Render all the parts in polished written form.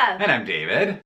Melissa. And I'm David.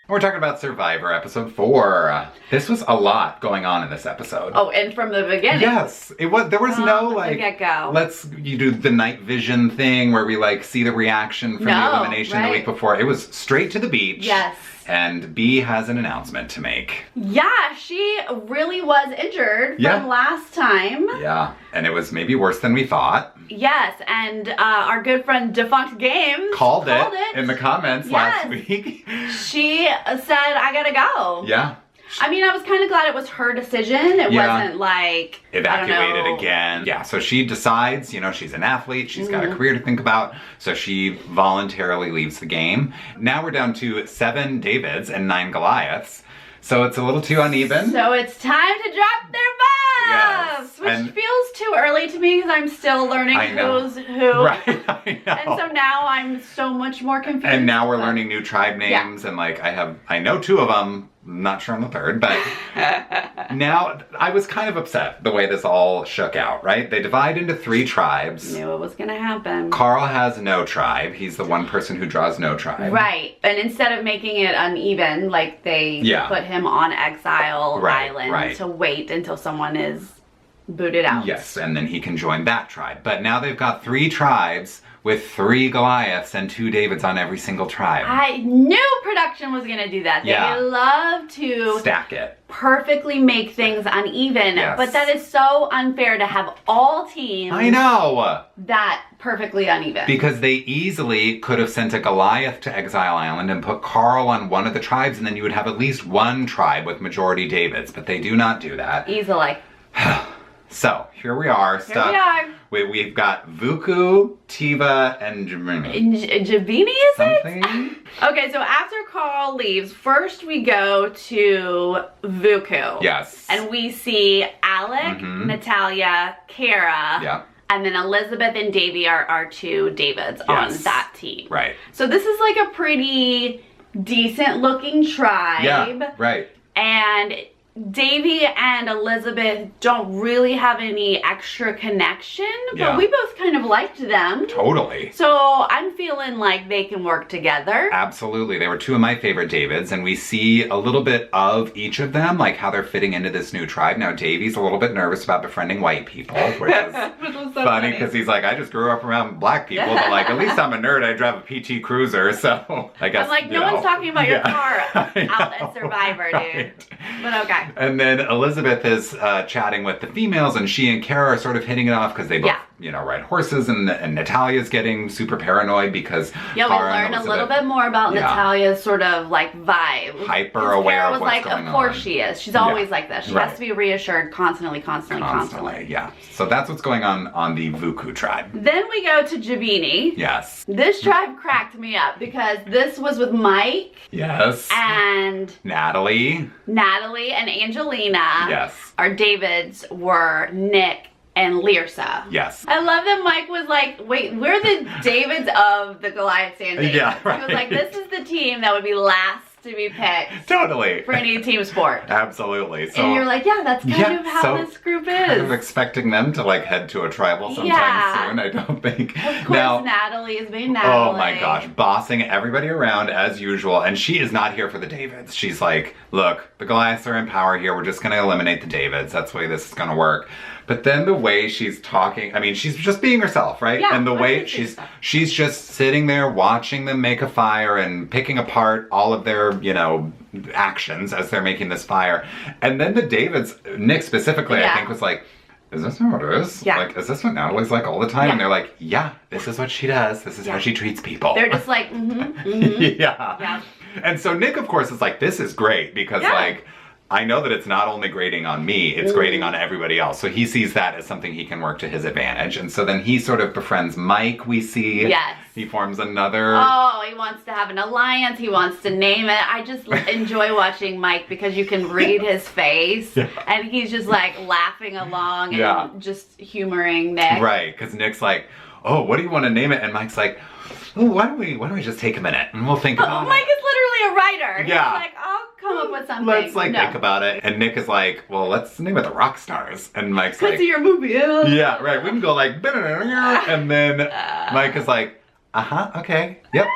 We're talking about Survivor episode 4. This was a lot going on in this episode. Oh, and from the beginning. Yes, it was. There was no like. The get-go. You do the night vision thing where we like see the reaction from the elimination the week before. It was straight to the beach. Yes. And B has an announcement to make. Yeah, she really was injured from last time. Yeah, and it was maybe worse than we thought. Yes, and our good friend Defunct Games called it in the comments last week. She said, I gotta go. Yeah. I mean, I was kind of glad it was her decision. It wasn't like evacuated again. Yeah, so she decides, you know, she's an athlete, she's got a career to think about, so she voluntarily leaves the game. Now we're down to 7 Davids and 9 Goliaths. So it's a little too uneven. So it's time to drop their buffs! Yes. Which feels too early to me because I'm still learning who's who. Right, I know. And so now I'm so much more confused. And now we're learning new tribe names and like I know 2 of them. I'm not sure on the 3rd, but now I was kind of upset the way this all shook out, right? They divide into 3 tribes. Knew it was gonna happen. Carl has no tribe. He's the one person who draws no tribe. Right. And instead of making it uneven, like they put him on Exile Island to wait until someone is booted out. Yes, and then he can join that tribe. But now they've got 3 tribes with 3 Goliaths and 2 Davids on every single tribe. I knew production was gonna do that. They love to stack it. Perfectly make things uneven. But that is so unfair to have all teams that perfectly uneven. Because they easily could have sent a Goliath to Exile Island and put Carl on one of the tribes, and then you would have at least 1 tribe with majority Davids, but they do not do that. Easily. So, here we are. We've got Vuku, Tiva, and Jabini. Jabini, is it? Okay, so after Carl leaves, first we go to Vuku. Yes. And we see Alec, Natalia, Kara, and then Elizabeth and Davy are our 2 Davids on that team. Right. So this is like a pretty decent looking tribe. Yeah, right. And Davy and Elizabeth don't really have any extra connection, but we both kind of liked them. Totally. So I'm feeling like they can work together. Absolutely. They were 2 of my favorite Davids, and we see a little bit of each of them, like how they're fitting into this new tribe. Now, Davy's a little bit nervous about befriending white people, which is so funny because he's like, I just grew up around black people, but like, at least I'm a nerd. I drive a PT Cruiser, so I guess, I'm like, no one's talking about your car out at Survivor, dude. But okay. And then Elizabeth is chatting with the females, and she and Kara are sort of hitting it off because they both, you know, ride horses, and Natalia's getting super paranoid because we learn a little bit more about Natalia's sort of like vibe. Hyper aware of what's going on. Of course she is. She's always like this. She has to be reassured constantly. Yeah. So that's what's going on the Vuku tribe. Then we go to Jabini. Yes. This tribe cracked me up because this was with Mike. Yes. And Natalie and Angelina. Yes. Our Davids were Nick and Lyrsa. Yes. I love that Mike was like, wait, we're the Davids of the Goliath standing. Yeah, right. He was like, this is the team that would be last to be picked. Totally. For any team sport. Absolutely. So, and you're like, yeah, that's kind of how this group is. Kind of expecting them to like head to a tribal sometime soon, I don't think. Of course, Natalie is being Natalie. Oh my gosh, bossing everybody around as usual, and she is not here for the Davids. She's like, look, the Goliaths are in power here, we're just gonna eliminate the Davids, that's the way this is gonna work. But then the way she's talking, I mean, she's just being herself, right? Yeah, and the way she's just sitting there watching them make a fire and picking apart all of their, you know, actions as they're making this fire. And then the Davids, Nick specifically, I think was like, is this how it is? Yeah. Like, is this what Natalie's like all the time? And they're like, yeah, this is what she does. This is how she treats people. They're just like, yeah. And so Nick, of course, is like, this is great because like, I know that it's not only grading on me, it's grading on everybody else. So he sees that as something he can work to his advantage. And so then he sort of befriends Mike, we see. Yes. He forms another. Oh, he wants to have an alliance. He wants to name it. I just enjoy watching Mike because you can read his face. And he's just like laughing along and just humoring Nick. Right, because Nick's like, oh, what do you want to name it? And Mike's like, oh, why don't we just take a minute and we'll think about it. Mike is literally a writer. Yeah. He's like, I'll come up with something. Let's think about it. And Nick is like, well, let's name it the Rock Stars. And Mike's like, because of your movie. Yeah, right. We can go like, and then Mike is like, okay, yep.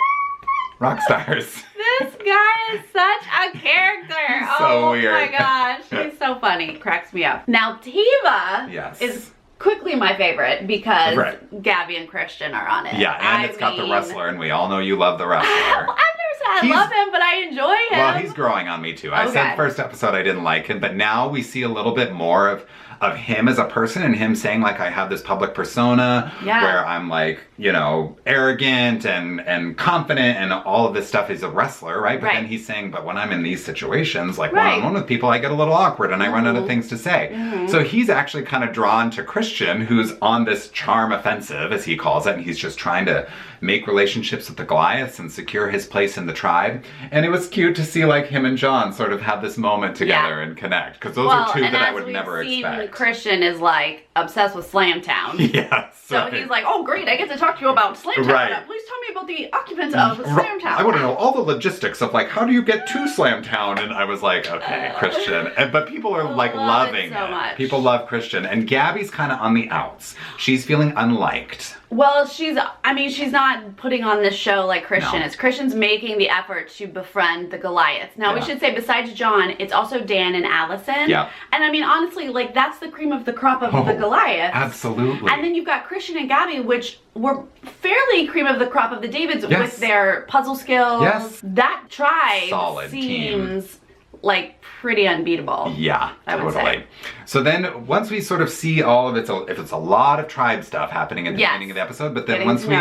rock stars. This guy is such a character. So weird. Oh my gosh, he's so funny. Cracks me up. Now Tiva is quickly my favorite because Gabby and Christian are on it. Yeah, and it's got the wrestler, and we all know you love the wrestler. I've never said I love him, but I enjoy him. Well, he's growing on me too. I said first episode I didn't like him, but now we see a little bit more of him as a person, and him saying like, I have this public persona where I'm like, you know, arrogant and confident and all of this stuff. He's a wrestler, right? But then he's saying, but when I'm in these situations, like one-on-one with people, I get a little awkward and I run out of things to say. So he's actually kind of drawn to Christian, who's on this charm offensive, as he calls it, and he's just trying to make relationships with the Goliaths and secure his place in the tribe. And it was cute to see like him and John sort of have this moment together and connect, because those are two that I would never expect. Christian is like obsessed with Slamtown. Yes. So he's like, oh great, I get to talk to you about Slamtown. Please tell me about the occupants of Slamtown. I want to know all the logistics of like, how do you get to Slamtown? And I was like, okay, Christian. But people are like loving it. Much. People love Christian. And Gabby's kind of on the outs. She's feeling unliked. Well, she's not putting on this show like Christian is. Christian's making the effort to befriend the Goliaths. Now, we should say, besides John, it's also Dan and Allison. Yeah. And I mean, honestly, like, that's the cream of the crop of the Goliaths. Absolutely. And then you've got Christian and Gabby, which were fairly cream of the crop of the Davids with their puzzle skills. Yes. That tribe seems team. Like pretty unbeatable. Yeah, I would say. So then once we sort of see all of if it's a lot of tribe stuff happening at the beginning of the episode, but then once we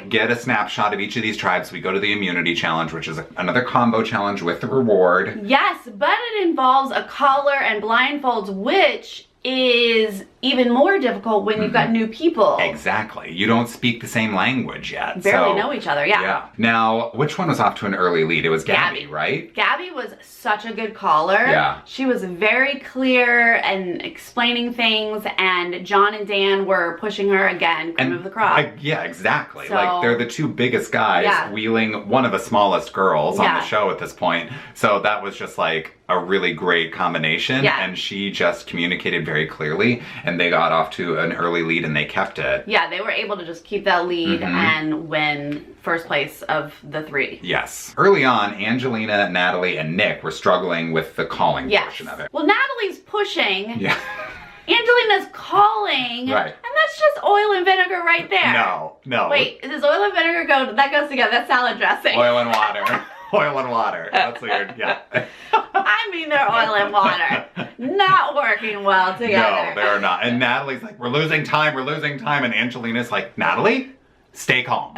get a snapshot of each of these tribes, we go to the immunity challenge, which is another combo challenge with the reward. Yes, but it involves a collar and blindfolds, which is even more difficult when you've got new people. Exactly. You don't speak the same language yet. Barely know each other, yeah. Now, which one was off to an early lead? It was Gabby, right? Gabby was such a good caller. Yeah. She was very clear and explaining things, and John and Dan were pushing her again, cream of the crop. Yeah, exactly. So, like, they're the two biggest guys wheeling one of the smallest girls on the show at this point. So that was just like a really great combination, and she just communicated very clearly, and they got off to an early lead and they kept it. Yeah, they were able to just keep that lead and win first place of the three. Yes. Early on, Angelina, Natalie, and Nick were struggling with the calling portion of it. Well, Natalie's pushing. Yeah. Angelina's calling. Right. And that's just oil and vinegar right there. No. Wait, does oil and vinegar that goes together? That's salad dressing. Oil and water. Oil and water. That's weird. Yeah. I mean, they're oil and water. Not working well together. No, they're not. And Natalie's like, we're losing time. And Angelina's like, Natalie, stay calm.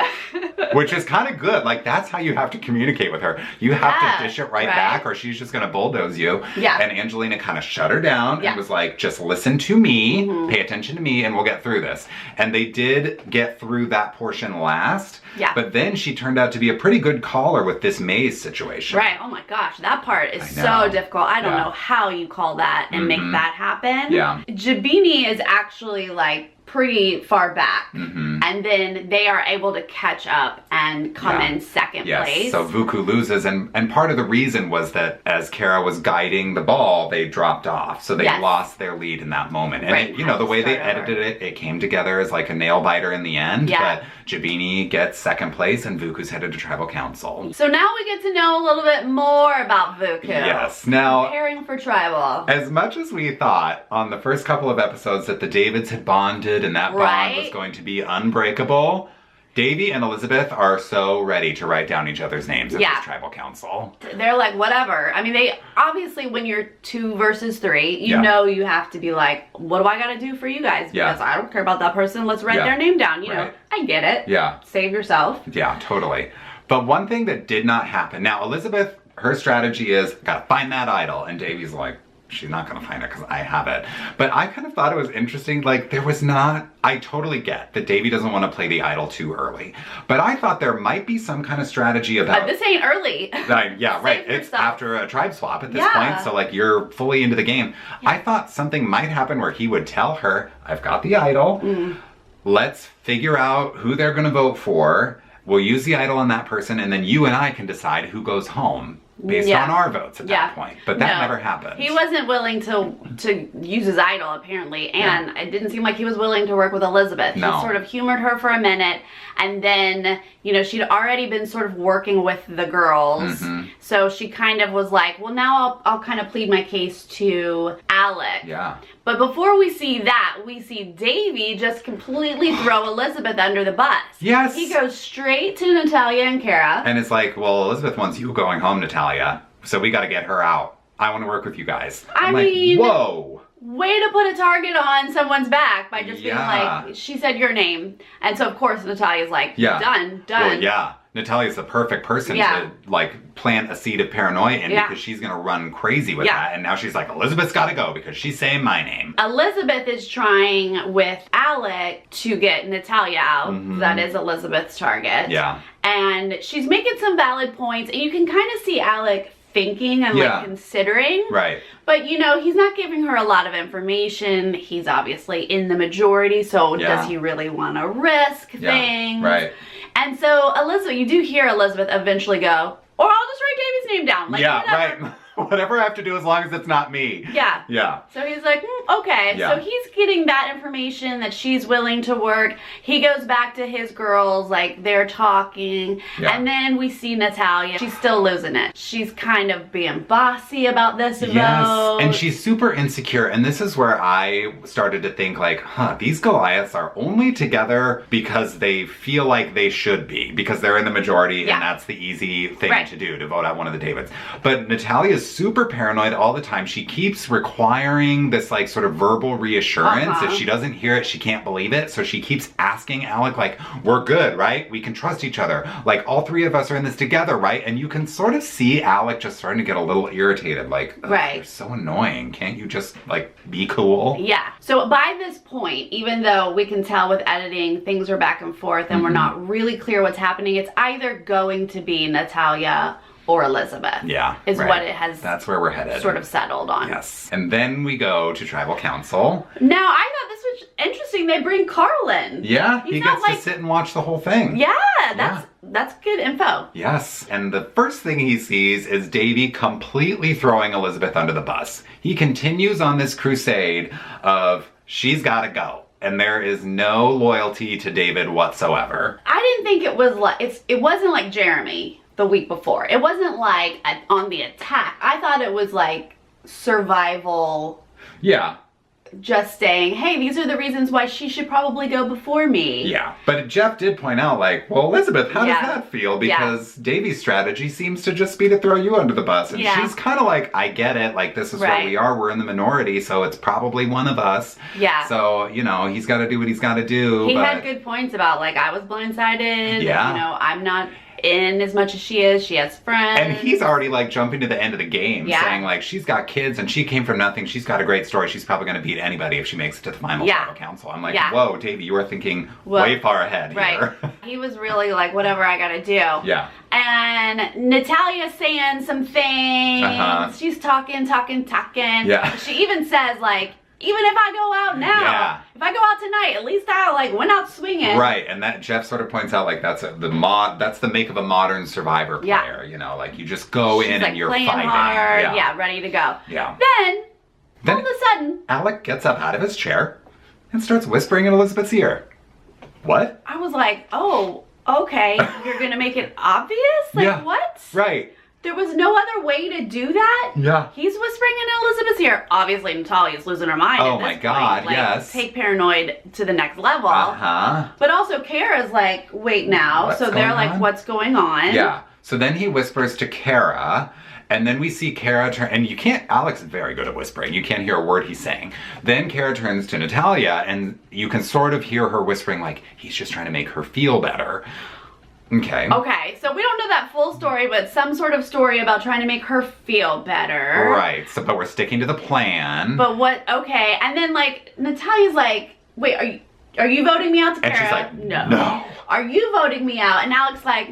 Which is kind of good. Like, that's how you have to communicate with her. You have to dish it right back, or she's just going to bulldoze you. Yeah. And Angelina kind of shut her down and was like, just listen to me, pay attention to me, and we'll get through this. And they did get through that portion last. Yeah. But then she turned out to be a pretty good caller with this maze situation. Right. Oh my gosh. That part is so difficult. I don't know how you call that and make that happen. Yeah. Jabini is actually like pretty far back, and then they are able to catch up and come in second place. So Vuku loses, and part of the reason was that as Kara was guiding the ball, they dropped off, so they lost their lead in that moment. And you know, the way they edited it, it came together as like a nail biter in the end. But Jabini gets second place, and Vuku's headed to tribal council. So now we get to know a little bit more about Vuku. Yes. Now, preparing for tribal. As much as we thought on the first couple of episodes that the Davids had bonded and that bond was going to be unbreakable, Davy and Elizabeth are so ready to write down each other's names at this tribal council. They're like, whatever. I mean, they obviously, when you're 2 versus 3, you know you have to be like, what do I got to do for you guys? Because I don't care about that person. Let's write their name down. You know, I get it. Yeah. Save yourself. Yeah, totally. But one thing that did not happen. Now, Elizabeth, her strategy is, gotta find that idol. And Davy's like, she's not gonna find it because I have it. But I kind of thought it was interesting, like there was not, I totally get that Davy doesn't want to play the idol too early. But I thought there might be some kind of strategy about... But this ain't early. Yeah, right. It's after a tribe swap at this point, so like you're fully into the game. Yeah. I thought something might happen where he would tell her, I've got the idol, let's figure out who they're gonna vote for, we'll use the idol on that person, and then you and I can decide who goes home. based on our votes at that point. But that never happened. He wasn't willing to use his idol, apparently, and it didn't seem like he was willing to work with Elizabeth. He sort of humored her for a minute, and then, you know, she'd already been sort of working with the girls, so she kind of was like, well, now I'll kind of plead my case to Alec. Yeah. But before we see that, we see Davy just completely throw Elizabeth under the bus. Yes. He goes straight to Natalia and Kara. And it's like, well, Elizabeth wants you going home, Natalia, so we got to get her out. I want to work with you guys. I mean, whoa. Way to put a target on someone's back by just being like, she said your name. And so, of course, Natalia's like, done. Well, yeah. Natalia's the perfect person to, like, plant a seed of paranoia in because she's going to run crazy with that. And now she's like, Elizabeth's got to go because she's saying my name. Elizabeth is trying with Alec to get Natalia out. That is Elizabeth's target. Yeah. And she's making some valid points. And you can kind of see Alec thinking and like considering. Right. But you know, he's not giving her a lot of information. He's obviously in the majority, so does he really want to risk things? Right. And so Elizabeth, you do hear Elizabeth eventually go, or I'll just write Davy's name down. Like, right. Whatever I have to do as long as it's not me. Yeah. Yeah. So he's like, okay. Yeah. So he's getting that information that she's willing to work. He goes back to his girls, like they're talking. Yeah. And then we see Natalia. She's still losing it. She's kind of being bossy about this vote. And she's super insecure. And this is where I started to think like, these Goliaths are only together because they feel like they should be. Because they're in the majority and that's the easy thing to do, to vote out one of the Davids. But Natalia's super paranoid all the time. She keeps requiring this like sort of verbal reassurance. If she doesn't hear it, she can't believe it. So she keeps asking Alec like, we're good, right? We can trust each other. Like all three of us are in this together, right? And you can sort of see Alec just starting to get a little irritated. Like, you're so annoying. Can't you just like be cool? Yeah. So by this point, even though we can tell with editing, things are back and forth and we're not really clear what's happening, it's either going to be Natalia or Elizabeth. Yeah. Is what it has. That's where we're headed. Sort of settled on. Yes. And then we go to tribal council. Now, I thought this was interesting. They bring Carl in. Yeah. He gets to sit and watch the whole thing. Yeah. That's good info. Yes. And the first thing he sees is Davy completely throwing Elizabeth under the bus. He continues on this crusade of she's got to go. And there is no loyalty to David whatsoever. I didn't think it was like, it wasn't like Jeremy the week before. It wasn't like on the attack. I thought it was like survival. Yeah. Just saying, hey, these are the reasons why she should probably go before me. Yeah. But Jeff did point out like, well, Elizabeth, how does that feel? Because Davy's strategy seems to just be to throw you under the bus. And she's kind of like, I get it. Like, this is where we are. We're in the minority, so it's probably one of us. Yeah. So, you know, he's got to do what he's got to do. He had good points about like, I was blindsided. Yeah. You know, I'm not in as much as she is. She has friends. And he's already like jumping to the end of the game saying like, she's got kids and she came from nothing. She's got a great story. She's probably going to beat anybody if she makes it to the final tribal council. I'm like, whoa, Davy, you are thinking way far ahead here. He was really like, whatever I got to do. Yeah. And Natalia's saying some things. She's talking. Yeah. She even says like, even if I go out now, if I go out tonight, at least I like went out swinging. Right, and that Jeff sort of points out like that's the make of a modern Survivor player. You know, like you just go in and you're fighting hard, ready to go. Yeah. Then all of a sudden, Alec gets up out of his chair and starts whispering in Elizabeth's ear. What? I was like, oh, okay, you're gonna make it obvious? Like what? Right. There was no other way to do that? Yeah. He's whispering in Elizabeth's ear. Obviously, Natalia's losing her mind at this point. Like, yes. Take paranoid to the next level. But also, Kara's like, wait now. So they're like, what's going on? Yeah. So then he whispers to Kara. And then we see Kara turn, and you can't, Alex is very good at whispering. You can't hear a word he's saying. Then Kara turns to Natalia, and you can sort of hear her whispering like, he's just trying to make her feel better. Okay. Okay, so we don't know that full story, but some sort of story about trying to make her feel better. Right, so, but we're sticking to the plan. But okay, and then like, Natalia's like, wait, are you voting me out to Kara? And she's like, no. Are you voting me out? And Alex like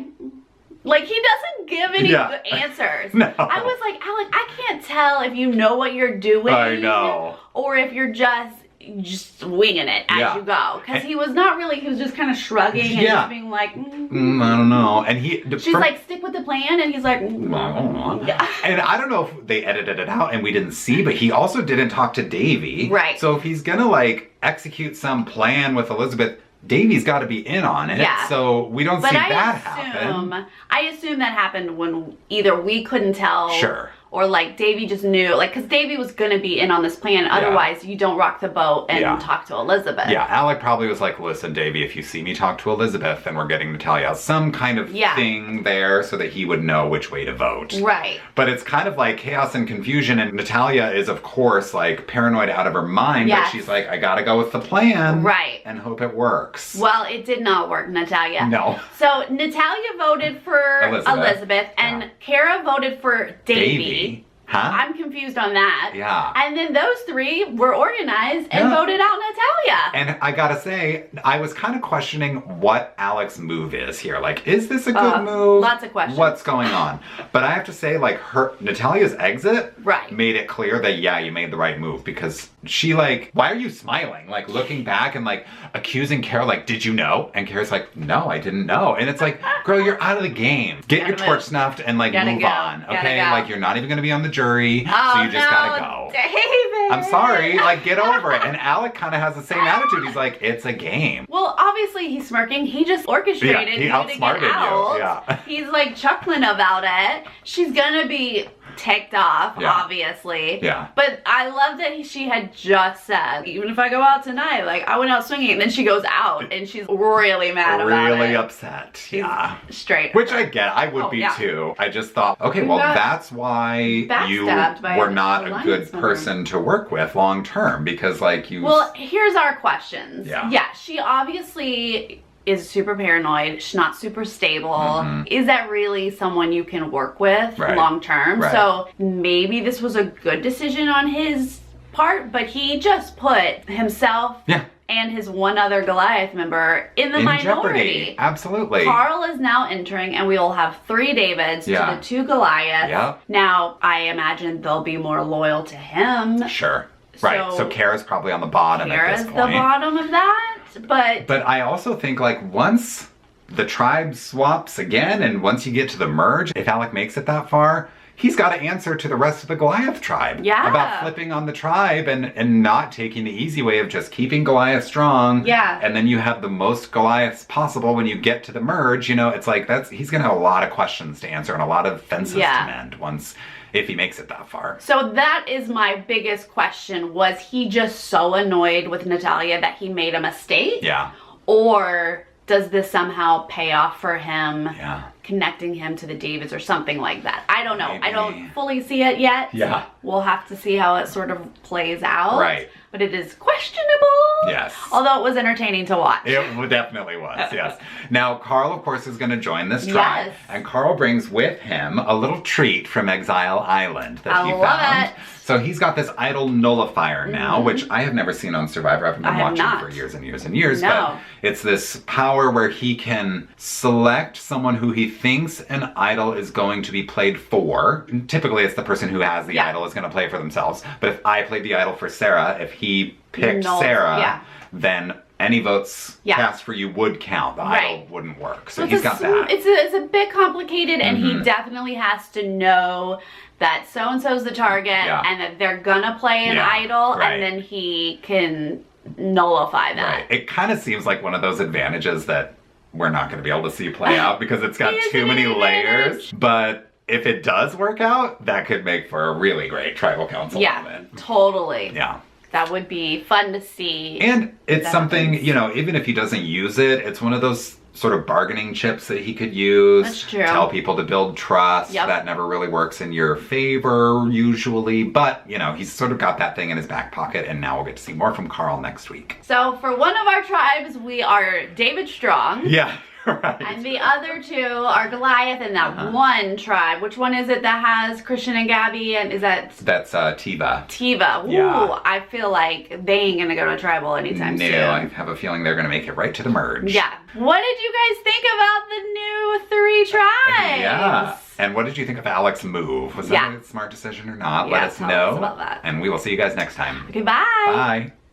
he doesn't give any answers. No. I was like, Alec, I can't tell if you know what you're doing. I know. Or if you're just winging it as you go. Because he was just kind of shrugging and just being like, I don't know. And she's like, stick with the plan? And he's like, yeah. And I don't know if they edited it out and we didn't see, but he also didn't talk to Davy. Right. So if he's gonna like execute some plan with Elizabeth, Davy's got to be in on it. Yeah. So we don't see that happen. I assume that happened when either we couldn't tell. Sure. Or like Davy just knew, like, because Davy was gonna be in on this plan. Otherwise, you don't rock the boat and talk to Elizabeth. Yeah, Alec probably was like, listen, Davy, if you see me talk to Elizabeth, then we're getting Natalia some kind of thing there so that he would know which way to vote. Right. But it's kind of like chaos and confusion, and Natalia is, of course, like paranoid out of her mind, but she's like, I gotta go with the plan. Right. And hope it works. Well, it did not work, Natalia. No. So Natalia voted for Elizabeth and Kara voted for Davy. Huh? I'm confused on that. Yeah. And then those three were organized and voted out Natalia. And I gotta say, I was kind of questioning what Alec's move is here. Like, is this a good move? Lots of questions. What's going on? But I have to say, like, Natalia's exit made it clear that, yeah, you made the right move, because she, like, why are you smiling? Like, looking back and, like, accusing Kara, like, did you know? And Kara's like, no, I didn't know. And it's like, girl, you're out of the game. Get your torch snuffed and, like, move on. Okay? Like, you're not even gonna be on the jury, so you just gotta go. David! I'm sorry, like, get over it. And Alec kind of has the same attitude. He's like, it's a game. Well, obviously he's smirking. He just orchestrated he outsmarted you. Yeah. He's like chuckling about it. She's gonna be ticked off, obviously. Yeah. But I love that she had just said, even if I go out tonight, like, I went out swinging. And then she goes out and she's really mad about it. Really upset. She's straight. Which I get. I would be too. I just thought, okay, well, that's why you were not a good person to work with long term, because, like, you... Well, here's our questions. Yeah. She obviously is super paranoid. She's not super stable. Is that really someone you can work with long term? So maybe this was a good decision on his part, but he just put himself and his one other Goliath member in the minority. Jeopardy. Absolutely. Carl is now entering, and we will have 3 Davids to the 2 Goliaths. Now, I imagine they'll be more loyal to him. Sure. Right. So Kara's probably on the bottom at this point. Kara's the bottom of that. But I also think, like, once the tribe swaps again, and once you get to the merge, if Alec makes it that far, he's got to answer to the rest of the Goliath tribe about flipping on the tribe and not taking the easy way of just keeping Goliath strong. And then you have the most Goliaths possible when you get to the merge. You know, it's like he's going to have a lot of questions to answer and a lot of fences to mend if he makes it that far. So that is my biggest question. Was he just so annoyed with Natalia that he made a mistake? Yeah. Or does this somehow pay off for him, connecting him to the Davids or something like that? I don't know. Maybe. I don't fully see it yet. Yeah. We'll have to see how it sort of plays out. Right. But it is questionable. Yes. Although it was entertaining to watch. It definitely was, yes. Now, Carl, of course, is going to join this tribe. Yes. And Carl brings with him a little treat from Exile Island that he found. Love it. So he's got this idol nullifier now, which I have never seen on Survivor. I've been watching for years and years and years. But it's this power where he can select someone who he thinks an idol is going to be played for. Typically, it's the person who has the idol is going to play for themselves. But if I played the idol for Sarah, if he picked Sarah, then any votes cast for you would count. The idol wouldn't work. So he's got that. It's a bit complicated, and he definitely has to know that so-and-so's the target and that they're gonna play an idol, and then he can nullify that. Right. It kind of seems like one of those advantages that we're not going to be able to see play out because it's got too many layers. But if it does work out, that could make for a really great tribal council moment. Totally. Yeah. That would be fun to see. And it's something, you know, even if he doesn't use it, it's one of those sort of bargaining chips that he could use. That's true. Tell people to build trust. That never really works in your favor usually, but you know, he's sort of got that thing in his back pocket, and now we'll get to see more from Carl next week. So for one of our tribes, we are David Strong. Yeah. Right. And the other 2 are Goliath and that one tribe. Which one is it that has Christian and Gabby? And is that... That's Tiva. Tiva. Ooh, I feel like they ain't gonna go to tribal anytime soon. No, I have a feeling they're gonna make it right to the merge. Yeah. What did you guys think about the new 3 tribes? Yeah. And what did you think of Alec's move? Was that a smart decision or not? Let us know. About that. And we will see you guys next time. Okay, bye. Bye.